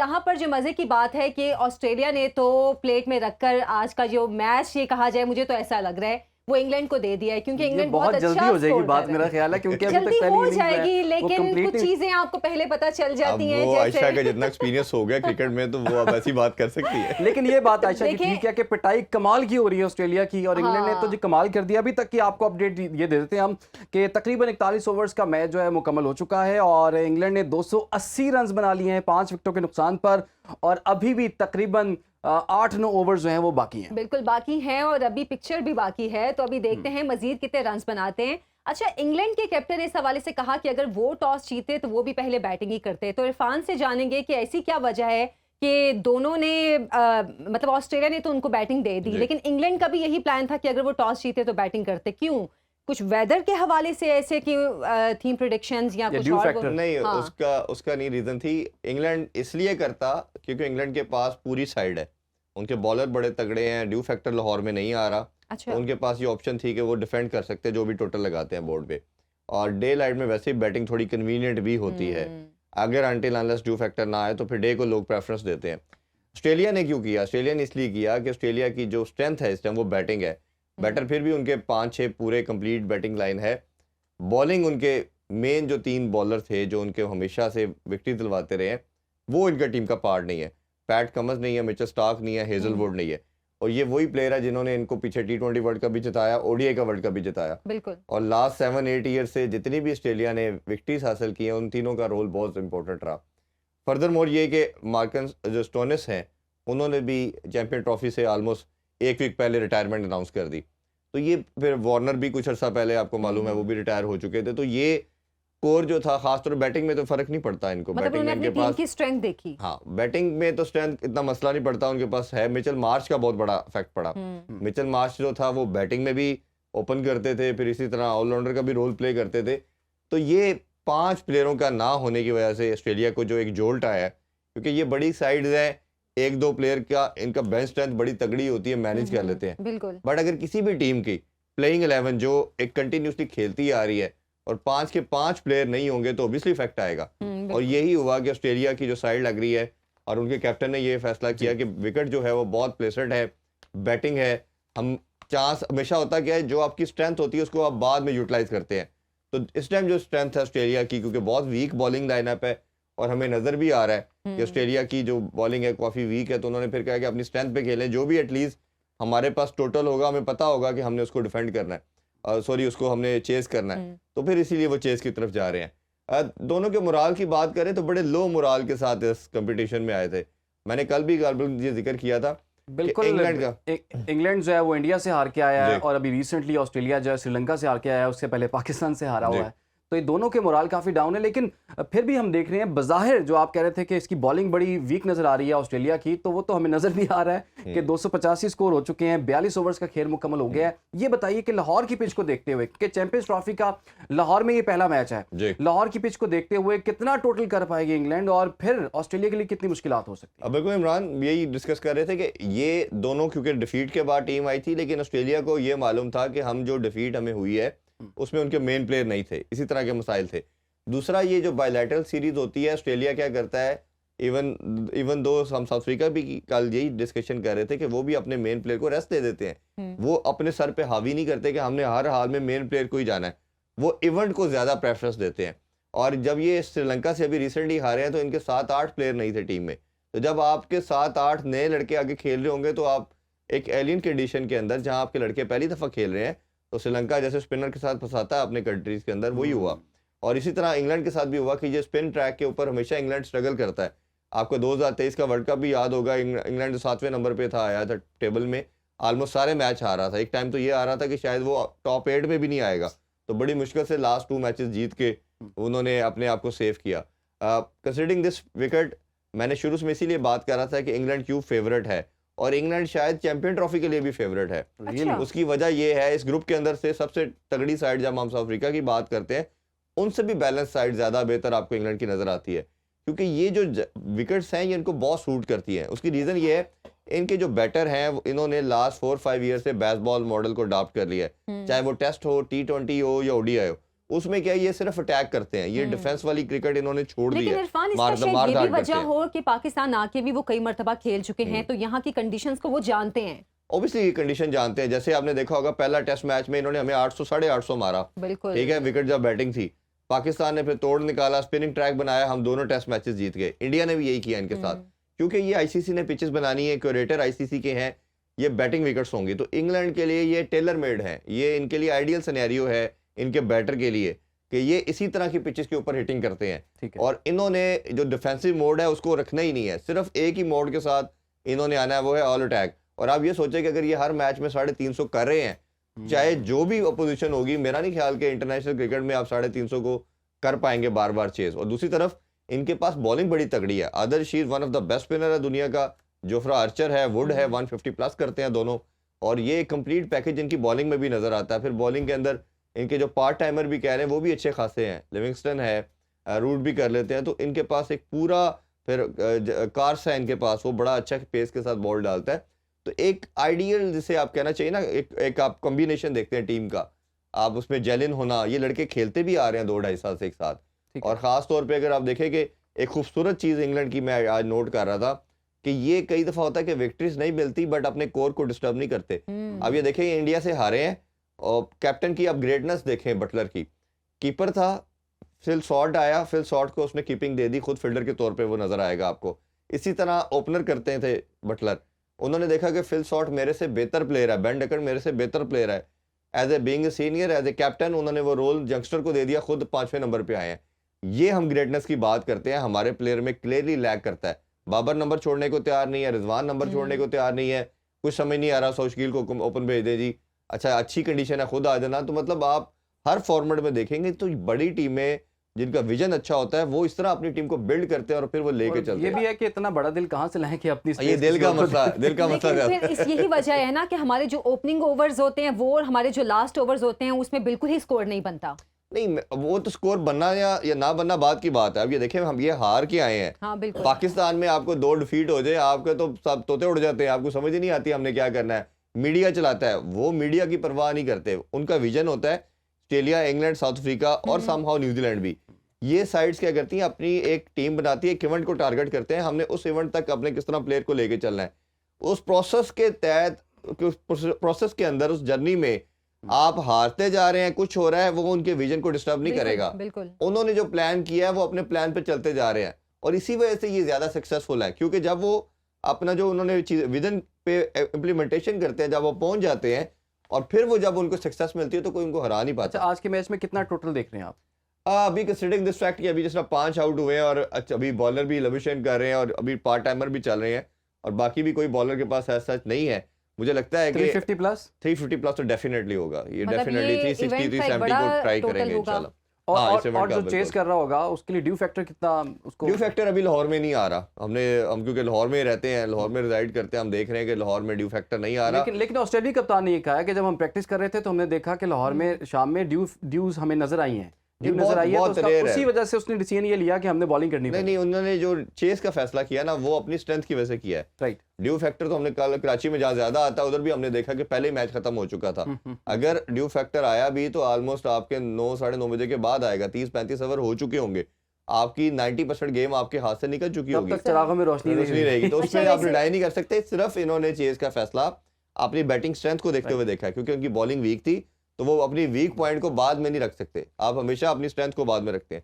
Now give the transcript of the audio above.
यहाँ पर जो मजे की बात है कि ऑस्ट्रेलिया ने तो प्लेट में रखकर आज का जो मैच ये कहा जाए, मुझे तो ऐसा लग रहा है वो इंग्लैंड को दे दिया है, क्योंकि इंग्लैंड बहुत अच्छा जल्दी हो जाएगी स्कोर बात, कर मेरा रहा है। ख्याल है, क्योंकि अभी जल्दी तक पहली हो इनिंग्स जाएगी, है वो लेकिन कंप्लीट कुछ चीजें आपको पहले पता चल जाती हैं। वो जैसे आयशा का जितना एक्सपीरियंस हो गया क्रिकेट में, तो वो अब ऐसी बात कर सकती है। लेकिन ये बात आयशा की देखिए- ठीक है कि पिटाई कमाल की हो रही है ऑस्ट्रेलिया की, और इंग्लैंड ने तो जी कमाल कर दिया। अभी तक की आपको अपडेट ये दे देते हैं हम कि तकरीबन 41 ओवर्स का मैच जो है मुकम्मल हो चुका है और इंग्लैंड ने 280 रन बना लिए हैं 5 विकेटों के नुकसान पर, और अभी भी तकरीबन 8-9 ओवर्स जो हैं वो बाकी हैं। बिल्कुल बाकी हैं और अभी पिक्चर भी बाकी है, तो अभी देखते हैं मजीद कितने रन बनाते हैं। अच्छा, इंग्लैंड के कैप्टन ने इस हवाले से कहा कि अगर वो टॉस जीते तो वो भी पहले बैटिंग ही करते, तो इरफान से जानेंगे कि ऐसी क्या वजह है कि दोनों ने मतलब ऑस्ट्रेलिया ने तो उनको बैटिंग दे दी, लेकिन इंग्लैंड का भी यही प्लान था कि अगर वो टॉस जीते तो बैटिंग करते। क्यों? कुछ वेदर के हवाले से ऐसे कि थीम प्रेडिक्शंस या कुछ ड्यू और फैक्टर? नहीं, हाँ। उसका नहीं रीजन थी। इंग्लैंड इसलिए करता क्योंकि इंग्लैंड के पास पूरी साइड है, उनके बॉलर बड़े तगड़े हैं, ड्यू फैक्टर लाहौर में नहीं आ रहा। अच्छा। तो उनके पास ये ऑप्शन थी कि वो डिफेंड कर सकते जो भी टोटल लगाते हैं बोर्ड पे, और डे लाइट में वैसे ही बैटिंग थोड़ी कन्वीनियंट भी होती है। अगर अनटिल अनलेस ड्यू फैक्टर ना आए तो फिर डे को लोग प्रेफरेंस देते हैं। ऑस्ट्रेलिया ने क्यों किया? ऑस्ट्रेलिया ने इसलिए किया कि ऑस्ट्रेलिया की जो स्ट्रेंथ है इस टाइम वो बैटिंग है। बैटर फिर भी उनके 5-6 पूरे कंप्लीट बैटिंग लाइन है। बॉलिंग उनके मेन जो 3 बॉलर थे जो उनके हमेशा से विकेट दिलवाते रहे हैं, वो इनका टीम का पार्ट नहीं है। पैट कमिंस नहीं है, मिचेल स्टार्क नहीं है, हेजलवुड नहीं है, और ये वही प्लेयर है जिन्होंने इनको पीछे T20 वर्ल्ड कप भी जिताया, ओडीआई का वर्ल्ड कप भी जिताया। बिल्कुल। और लास्ट 7-8 ईयर से जितनी भी ऑस्ट्रेलिया ने विकेट्स हासिल की हैं, उन तीनों का रोल बहुत इंपॉर्टेंट रहा। फर्दर मोर ये कि मार्कस जो स्टोनिस हैं, उन्होंने भी चैंपियन ट्रॉफी से ऑलमोस्ट 1 वीक पहले रिटायरमेंट अनाउंस कर दी। तो ये फिर वार्नर भी कुछ अर्सा पहले आपको मालूम है वो भी रिटायर हो चुके थे। तो ये कोर जो था, खासतौर बैटिंग में तो फर्क नहीं पड़ता इनको, मतलब बैटिंग में उन्होंने इनके अपनी टीम पास, की स्ट्रेंथ देखी। हाँ बैटिंग में तो स्ट्रेंथ इतना मसला नहीं पड़ता उनके पास है। मिचेल मार्श का बहुत बड़ा इफेक्ट पड़ा। मिचेल मार्श जो था वो बैटिंग में भी ओपन करते थे, फिर इसी तरह ऑलराउंडर का भी रोल प्ले करते थे। तो ये 5 प्लेयरों का ना होने की वजह से ऑस्ट्रेलिया को जो एक जोल्ट आया है, क्योंकि ये बड़ी साइड है, 1-2 प्लेयर का इनका बेंच स्ट्रेंथ बड़ी तगड़ी होती है, मैनेज कर लेते हैं। बिल्कुल। बट अगर किसी भी टीम की प्लेइंग 11 जो एक कंटिन्यूसली खेलती आ रही है और 5 के 5 प्लेयर नहीं होंगे तो ऑब्वियसली इफेक्ट आएगा। और यही हुआ कि ऑस्ट्रेलिया की जो साइड लग रही है और उनके कैप्टन ने ये फैसला किया कि विकेट जो है वो बहुत प्लेसड है, बैटिंग है, हम चांस हमेशा होता क्या है, जो आपकी स्ट्रेंथ होती है उसको आप बाद में यूटिलाइज करते हैं। तो इस टाइम जो स्ट्रेंथ है ऑस्ट्रेलिया की, क्योंकि बहुत वीक बॉलिंग लाइनअप है और हमें नजर भी आ रहा है कि ऑस्ट्रेलिया की जो बॉलिंग है काफी वीक है, तो उन्होंने फिर कहा कि अपनी स्ट्रेंथ पे खेलें, जो भी एटलीस्ट हमारे पास टोटल होगा हमें पता होगा कि हमने उसको डिफेंड करना है, सॉरी उसको हमने चेस करना है। तो फिर इसीलिए वो चेस की तरफ जा रहे हैं। दोनों के मोराल की बात करें तो बड़े लो मोराल के साथ इस कंपटीशन में आए थे। मैंने कल भी ये जिक्र किया था बिल्कुल, इंग्लैंड जो है वो इंडिया से हार के आया है, और अभी रिसेंटली ऑस्ट्रेलिया जो है श्रीलंका से हार के आया है, उससे पहले पाकिस्तान से हारा हुआ है। तो ये दोनों के मोराल काफी डाउन है, लेकिन फिर भी हम देख रहे हैं बज़ाहिर जो आप कह रहे थे कि इसकी बॉलिंग बड़ी वीक नजर आ रही है ऑस्ट्रेलिया की, तो वो तो हमें नजर नहीं आ रहा है कि 285 स्कोर हो चुके हैं, 42 ओवर्स का खेल मुकम्मल हो गया है। ये बताइए कि लाहौर की पिच को देखते हुए, कि चैंपियंस ट्रॉफी का लाहौर में ये पहला मैच है, लाहौर की पिच को देखते हुए कितना टोटल कर पाएगी इंग्लैंड, और फिर ऑस्ट्रेलिया के लिए कितनी मुश्किलात हो सकती है? अब बिल्कुल इमरान यही डिस्कस कर रहे थे कि ये दोनों क्योंकि डिफीट के बाद टीम आई थी, लेकिन ऑस्ट्रेलिया को ये मालूम था कि हम जो डिफीट हमें हुई है उसमें उनके मेन प्लेयर नहीं थे, इसी तरह के मसाइल थे। दूसरा, ये जो बायलैटरल सीरीज होती है, ऑस्ट्रेलिया क्या करता है, इवन दो हम साउथ अफ्रीका भी कल यही डिस्कशन कर रहे थे कि वो भी अपने मेन प्लेयर को रेस्ट दे देते हैं। वो अपने सर पे हावी नहीं करते कि हमने हर हाल में मेन प्लेयर को ही जाना है, वो इवेंट को ज्यादा प्रेफरेंस देते हैं। और जब ये श्रीलंका से अभी रिसेंटली हारे हैं तो इनके 7-8 प्लेयर नहीं थे टीम में। तो जब आपके 7-8 नए लड़के आगे खेल रहे होंगे तो आप एक एलियन कंडीशन के अंदर, जहां आपके लड़के पहली दफा खेल रहे हैं, तो श्रीलंका जैसे स्पिनर के साथ फंसाता है अपने कंट्रीज के अंदर, वही हुआ। और इसी तरह इंग्लैंड के साथ भी हुआ कि ये स्पिन ट्रैक के ऊपर हमेशा इंग्लैंड स्ट्रगल करता है। आपको 2023 का वर्ल्ड कप भी याद होगा, इंग्लैंड 7वें नंबर पे था, आया था टेबल में, ऑलमोस्ट सारे मैच हारा था। एक टाइम तो ये आ रहा था कि शायद वो टॉप 8 में भी नहीं आएगा, तो बड़ी मुश्किल से लास्ट 2 मैचेस जीत के उन्होंने अपने आप को सेव किया। कंसिडरिंग दिस विकेट, मैंने शुरू में इसीलिए बात कर रहा था कि इंग्लैंड क्यों फेवरेट है, और इंग्लैंड शायद चैंपियन ट्रॉफी के लिए भी फेवरेट है। अच्छा। उसकी वजह यह है, इस ग्रुप के अंदर से सबसे तगड़ी साइड जब हम साउथ अफ्रीका की बात करते हैं, उनसे भी बैलेंस साइड ज्यादा बेहतर आपको इंग्लैंड की नजर आती है, क्योंकि ये जो विकेट्स हैं ये इनको बहुत सूट करती हैं। उसकी रीजन ये है, इनके जो बैटर हैं इन्होंने लास्ट 4-5 ईयर से बेसबॉल मॉडल को अडॉप्ट कर लिया है, चाहे वो टेस्ट हो, T20 हो या ओडीआई हो। उसमें क्या है, ये सिर्फ अटैक करते हैं, ये डिफेंस वाली क्रिकेट इन्होंने छोड़ दी लेकिन है, इरफान इसका शायद ये भी मार-धाड़ करते वजह हैं। हो कि पाकिस्तान आके भी वो कई मर्तबा खेल चुके हैं, तो यहाँ की कंडीशंस को वो जानते हैं। ऑब्वियसली ये कंडीशन जानते हैं, जैसे आपने देखा होगा पहला टेस्ट मैच में इन्होंने हमें 800 850 मारा, बिल्कुल ठीक है, विकेट जब बैटिंग थी, पाकिस्तान ने फिर तोड़ निकाला, स्पिनिंग ट्रैक बनाया, हम दोनों टेस्ट मैचेस जीत गए। इंडिया ने भी यही किया इनके साथ, क्योंकि ये आईसीसी ने पिचेस बनानी है, क्यूरेटर आईसीसी के हैं, ये बैटिंग विकेट्स होंगी, तो इंग्लैंड के लिए ये टेलर मेड है, ये इनके लिए आइडियल सिनेरियो है इनके बैटर के लिए कि ये इसी तरह की पिचेस के ऊपर हिटिंग करते हैं। ठीक है। और इन्होंने जो डिफेंसिव मोड है उसको रखना ही नहीं है, सिर्फ एक ही मोड के साथ इन्होंने आना है, वो है ऑल अटैक। और आप ये सोचे कि अगर ये हर मैच में 350 कर रहे हैं, चाहे जो भी अपोजिशन होगी, मेरा नहीं ख्याल कि इंटरनेशनल क्रिकेट में आप 350 को कर पाएंगे बार बार चेज। और दूसरी तरफ इनके पास बॉलिंग बड़ी तगड़ी है, आदर Rashid one of the best spinner है दुनिया का, जोफ्रा आर्चर है, वुड है, 150 प्लस करते हैं दोनों, और ये कंप्लीट पैकेज इनकी बॉलिंग में भी नजर आता है। फिर बॉलिंग के अंदर इनके जो पार्ट टाइमर भी कह रहे हैं वो भी अच्छे खासे हैं, लिविंगस्टन है, रूट भी कर लेते हैं, तो इनके पास एक पूरा फिर कार्स है इनके पास, वो बड़ा अच्छा पेस के साथ बॉल डालता है। तो एक आइडियल जिसे आप कहना चाहिए ना, एक आप कॉम्बिनेशन देखते हैं टीम का, आप उसमें जेलिन होना, ये लड़के खेलते भी आ रहे हैं 2-2.5 साल से एक साथ। और ख़ास तौर पे अगर आप देखें कि एक खूबसूरत चीज़ इंग्लैंड की मैं आज नोट कर रहा था कि ये कई दफ़ा होता है कि विक्ट्रीज नहीं मिलती बट अपने कोर को डिस्टर्ब नहीं करते। अब ये देखें ये इंडिया से हारे हैं, और कैप्टन की अपग्रेडनेस देखें बटलर की, कीपर था फिल शॉट आया, फिल शॉट को उसने कीपिंग दे दी, खुद फील्डर के तौर पे वो नज़र आएगा आपको। इसी तरह ओपनर करते थे बटलर, उन्होंने देखा कि फिल शॉट मेरे से बेहतर प्लेयर है, बेन डकन मेरे से बेहतर प्लेयर है, as a being senior, as a captain उन्होंने वो रोल यंगस्टर को दे दिया, खुद 5वें नंबर पे आए हैं। ये हम ग्रेटनेस की बात करते हैं, हमारे प्लेयर में क्लियरली लैग करता है। बाबर नंबर छोड़ने को तैयार नहीं है, रिजवान नंबर छोड़ने को तैयार नहीं है, कुछ समझ नहीं आ रहा, सौशकील को ओपन भेज दे जी, अच्छा अच्छी कंडीशन है खुद आ जाना। तो मतलब आप हर फॉर्मेट में देखेंगे तो बड़ी टीमें जिनका विजन अच्छा होता है वो इस तरह अपनी टीम को बिल्ड करते हैं और फिर वो लेके चलते ये हैं। भी है कि इतना बड़ा दिल कहाँ से लाएं कि अपनी ये दिल का मसला, दिल का मसला लेकिन फिर यही वजह है ना कि हमारे जो ओपनिंग ओवर्स होते हैं वो और हमारे जो लास्ट ओवर्स होते हैं उसमें बिल्कुल ही स्कोर नहीं बनता। नहीं, वो तो स्कोर बनना या ना बनना बात की बात है। अब ये देखें हम ये हार के आए हैं, हाँ बिल्कुल। पाकिस्तान में आपको 2 डिफीट हो जाए आपके तो सब तोते उड़ जाते हैं, आपको समझ ही नहीं आती हमने क्या करना है। मीडिया चलाता है, वो मीडिया की परवाह नहीं करते, उनका विजन होता है ऑस्ट्रेलिया, इंग्लैंड, साउथ अफ्रीका और समहाउ न्यूजीलैंड भी। ये साइड्स क्या करती हैं, अपनी एक टीम बनाती है, एक इवेंट को टारगेट करते हैं, हमने उस इवेंट तक अपने किस तरह प्लेयर को लेके चलना है। उस प्रोसेस के तहत, प्रोसेस के अंदर, उस जर्नी में आप हारते जा रहे हैं, कुछ हो रहा है, वो उनके विजन को डिस्टर्ब नहीं करेगा। बिल्कुल। उन्होंने जो प्लान किया है वो अपने प्लान पे चलते जा रहे हैं, और इसी वजह से ये ज्यादा सक्सेसफुल है, क्योंकि जब वो अपना जो उन्होंने विजन पे इम्प्लीमेंटेशन करते हैं, जब वो पहुंच जाते हैं और फिर वो जब उनको सक्सेस मिलती है तो कोई उनको हरा नहीं पाता। अच्छा, आज के मैच में कितना टोटल देख रहे हैं आप? अभी कंसीडरिंग दिस फैक्ट कि अभी जिस तरह 5 आउट हुए हैं, और अच्छा अभी बॉलर भी लविशन कर रहे हैं, और अभी पार्ट टाइमर भी चल रहे हैं, और बाकी भी कोई बॉलर के पास ऐसा सच नहीं है। मुझे लगता है कि 350 प्लस 350 प्लस तो डेफिनेटली होगा, ये मतलब डेफिनेटली ये 360 event का एक 370 बड़ा को ट्राई total करेंगे होगा। इंशाल्लाह। और, हाँ, इस और, event और का जो बिल्कुल। चेस कर रहा होगा उसके लिए ड्यू फैक्टर कितना उसको? ड्यू फैक्टर अभी लाहौर में नहीं आ रहा, हम क्योंकि लाहौर में रहते हैं, लाहौर में रिजाइड करते हैं, हम देख रहे हैं कि लाहौर में ड्यू फैक्टर नहीं आ रहा। लेकिन ऑस्ट्रेलिया कप्तान ने ये कहा है कि जब हम प्रैक्टिस कर रहे थे तो हमने देखा कि लाहौर में शाम में ड्यूज हमें नजर आई हैं, ड्यू नजर आई है, तो उसका उसी वजह से उसने डिसीजन ये लिया कि हमने बॉलिंग करनी नहीं नहीं, उन्होंने जो चेस का फैसला किया ना वो अपनी स्ट्रेंथ की वजह से किया है। राइट। ड्यू फैक्टर तो हमने कल कराची में जहाँ ज्यादा आता है उधर भी हमने देखा कि पहले ही मैच खत्म हो चुका था। अगर ड्यू फैक्टर आया भी तो ऑलमोस्ट आपके 9 साढ़े 9 बजे के बाद आएगा, 30-35 ओवर हो चुके होंगे, आपकी 90% गेम आपके हाथ से निकल चुकी होगी, तब तक चिरागों में रोशनी नहीं रहेगी, तो उसमें अच्छा, आप वैसे- रिलाई नहीं कर सकते। सिर्फ इन्होंने चेस का फैसला अपनी बैटिंग स्ट्रेंथ को देखते हुए देखा है, क्योंकि उनकी बॉलिंग वीक थी, तो वो अपनी वीक पॉइंट को बाद में नहीं रख सकते, आप हमेशा अपनी स्ट्रेंथ को बाद में रखते हैं।